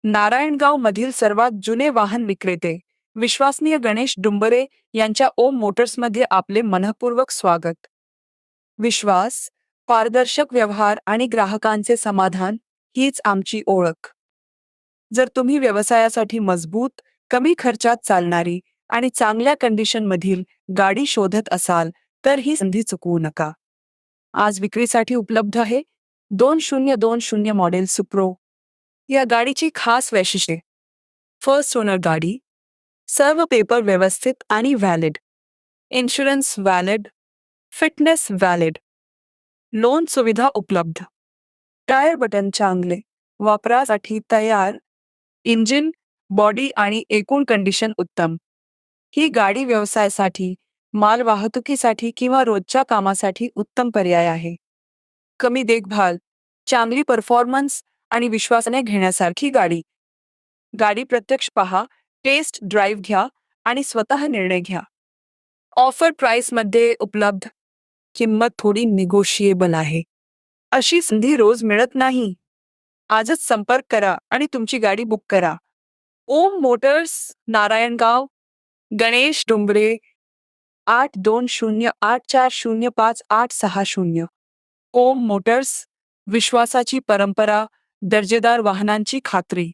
नारायणगाव मधील सर्वात जुने वाहन विक्रेते विश्वसनीय गणेश डुंबरे यांच्या ओम मोटर्समध्ये आपले मनःपूर्वक स्वागत. विश्वास, पारदर्शक व्यवहार आणि ग्राहकांचे समाधान हीच आमची ओळख. जर तुम्ही व्यवसायासाठी मजबूत, कमी खर्चात चालणारी आणि चांगल्या कंडिशनमधील गाडी शोधत असाल तर ही संधी चुकवू नका. आज विक्रीसाठी उपलब्ध आहे 2020 मॉडेल सुप्रो. या गाडीची खास वैशिष्ट्ये: फर्स्ट ओनर गाडी, सर्व पेपर व्यवस्थित आणि valid, insurance valid, fitness valid, loan सुविधा उपलब्ध, टायर बटन चांगले, वापरासाठी तयार, इंजिन, बॉडी आणि एकूण कंडिशन उत्तम. ही गाडी व्यवसायासाठी, माल वाहतुकीसाठी किंवा रोजच्या कामासाठी उत्तम पर्याय आहे. कमी देखभाल, चांगली परफॉर्मन्स आणि विश्वासाने घेण्यासारखी गाडी. गाडी प्रत्यक्ष पहा, टेस्ट ड्राईव्ह घ्या आणि स्वतः निर्णय घ्या. ऑफर प्राइसमध्ये उपलब्ध. किंमत थोडी निगोशिएबल आहे. अशी संधी रोज मिळत नाही. आजच संपर्क करा आणि तुमची गाडी बुक करा. ओम मोटर्स, नारायणगाव, गणेश डुंबरे, 8208405860. ओम मोटर्स, विश्वासाची परंपरा, दर्जेदार वाहनांची खात्री.